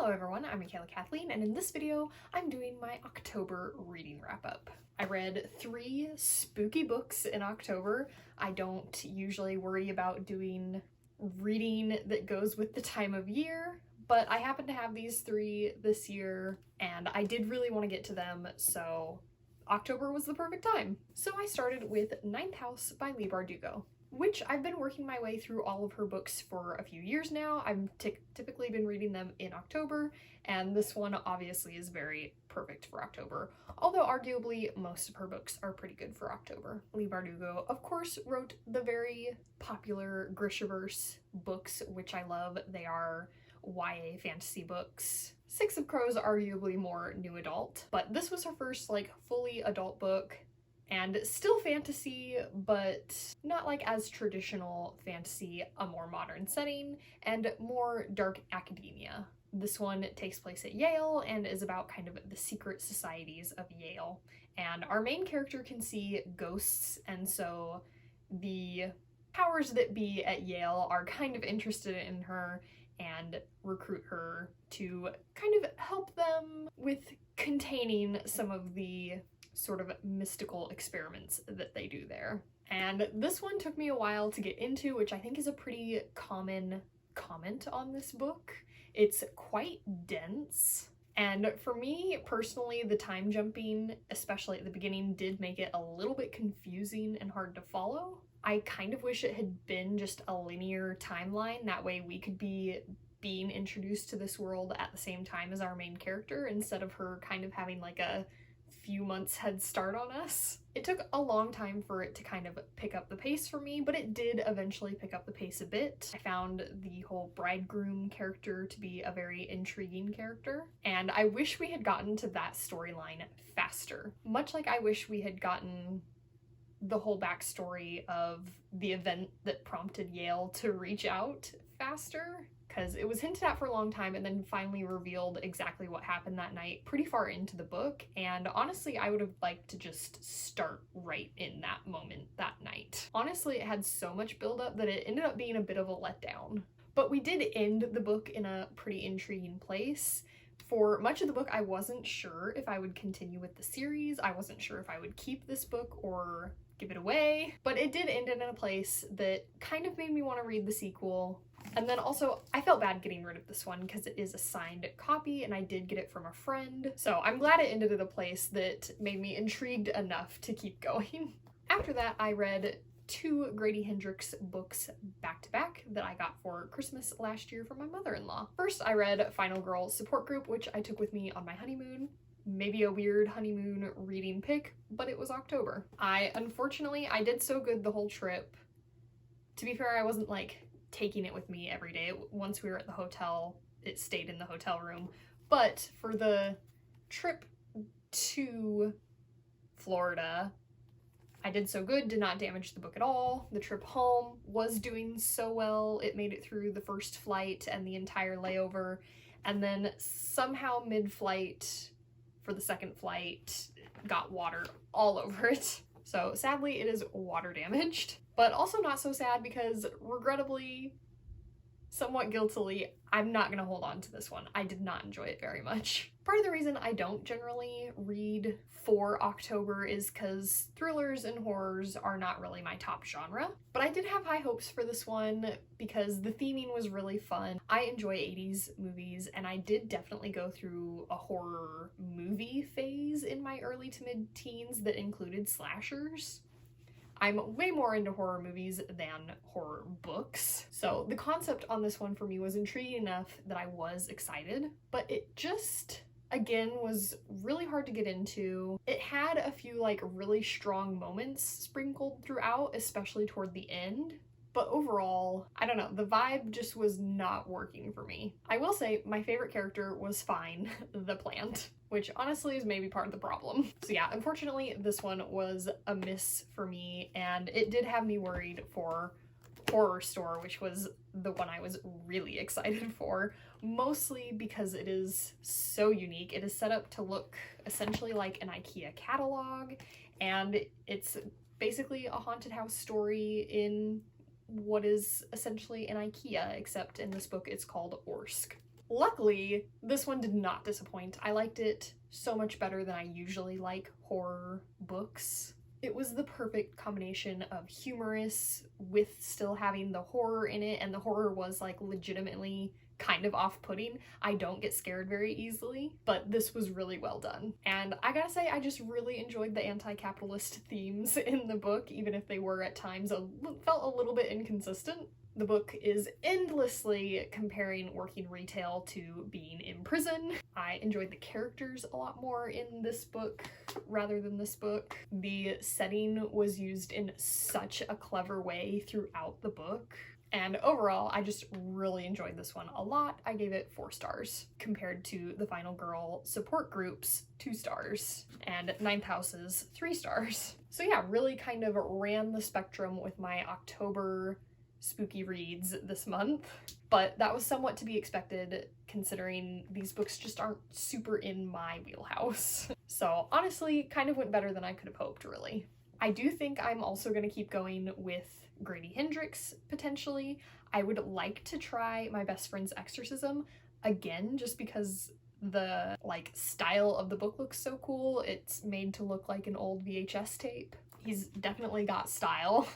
Hello everyone, I'm Michaela Kathleen, and in this video, I'm doing my October reading wrap-up. I read 3 spooky books in October. I don't usually worry about doing reading that goes with the time of year, but I happen to have these 3 this year, and I did really want to get to them, so October was the perfect time. So I started with Ninth House by Leigh Bardugo, which I've been working my way through all of her books for a few years now. I've typically been reading them in October, and this one obviously is very perfect for October, although arguably most of her books are pretty good for October. Leigh Bardugo, of course, wrote the very popular Grishaverse books, which I love. They are YA fantasy books. Six of Crows arguably more new adult, but this was her first fully adult book. And still fantasy, but not as traditional fantasy, a more modern setting, and more dark academia. This one takes place at Yale and is about kind of the secret societies of Yale. And our main character can see ghosts, and so the powers that be at Yale are kind of interested in her and recruit her to kind of help them with containing some of the sort of mystical experiments that they do there. And this one took me a while to get into, which I think is a pretty common comment on this book. It's quite dense, and for me personally, the time jumping, especially at the beginning, did make it a little bit confusing and hard to follow. I kind of wish it had been just a linear timeline, that way we could be being introduced to this world at the same time as our main character, instead of her kind of having a few months head start on us. It took a long time for it to kind of pick up the pace for me, but it did eventually pick up the pace a bit. I found the whole bridegroom character to be a very intriguing character, and I wish we had gotten to that storyline faster. Much like I wish we had gotten the whole backstory of the event that prompted Yale to reach out faster, because it was hinted at for a long time and then finally revealed exactly what happened that night pretty far into the book, and honestly I would have liked to just start right in that moment that night. Honestly, it had so much buildup that it ended up being a bit of a letdown. But we did end the book in a pretty intriguing place. For much of the book, I wasn't sure if I would continue with the series. I wasn't sure if I would keep this book or give it away, but it did end in a place that kind of made me want to read the sequel. And then also, I felt bad getting rid of this one because it is a signed copy and I did get it from a friend. So I'm glad it ended at a place that made me intrigued enough to keep going. After that, I read 2 Grady Hendrix books back to back that I got for Christmas last year from my mother-in-law. First, I read Final Girl Support Group, which I took with me on my honeymoon. Maybe a weird honeymoon reading pick, but it was October. Unfortunately, I did so good the whole trip. To be fair, I wasn't taking it with me every day. Once we were at the hotel, it stayed in the hotel room. But for the trip to Florida, I did so good, did not damage the book at all. The trip home was doing so well. It made it through the first flight and the entire layover, and then somehow mid-flight for the second flight got water all over it. So sadly it is water damaged, but also not so sad because regrettably, somewhat guiltily, I'm not gonna hold on to this one. I did not enjoy it very much. Part of the reason I don't generally read for October is because thrillers and horrors are not really my top genre, but I did have high hopes for this one because the theming was really fun. I enjoy 80s movies, and I did definitely go through a horror movie phase in my early to mid-teens that included slashers. I'm way more into horror movies than horror books, so the concept on this one for me was intriguing enough that I was excited, but it just, again, was really hard to get into. It had a few really strong moments sprinkled throughout, especially toward the end, but overall, I don't know, the vibe just was not working for me. I will say my favorite character was Fine, the plant, which honestly is maybe part of the problem. So yeah, unfortunately this one was a miss for me, and it did have me worried for Horror Store, which was the one I was really excited for, mostly because it is so unique. It is set up to look essentially like an IKEA catalog, and it's basically a haunted house story in what is essentially an IKEA, except in this book it's called Orsk. Luckily, this one did not disappoint. I liked it so much better than I usually like horror books. It was the perfect combination of humorous with still having the horror in it, and the horror was like legitimately kind of off-putting. I don't get scared very easily, but this was really well done. And I gotta say, I just really enjoyed the anti-capitalist themes in the book, even if they were at times felt a little bit inconsistent. The book is endlessly comparing working retail to being in prison. I enjoyed the characters a lot more in this book rather than this book. The setting was used in such a clever way throughout the book. And overall, I just really enjoyed this one a lot. I gave it 4 stars compared to the Final Girl support group's 2 stars and Ninth House's 3 stars. So yeah, really kind of ran the spectrum with my October spooky reads this month, but that was somewhat to be expected considering these books just aren't super in my wheelhouse. So honestly, kind of went better than I could have hoped, really. I do think I'm also going to keep going with Grady Hendrix, potentially. I would like to try My Best Friend's Exorcism again, just because the style of the book looks so cool. It's made to look like an old VHS tape. He's definitely got style.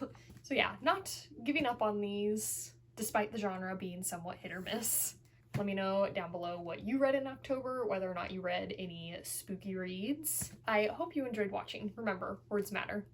So yeah, not giving up on these, despite the genre being somewhat hit or miss. Let me know down below what you read in October, whether or not you read any spooky reads. I hope you enjoyed watching. Remember, words matter.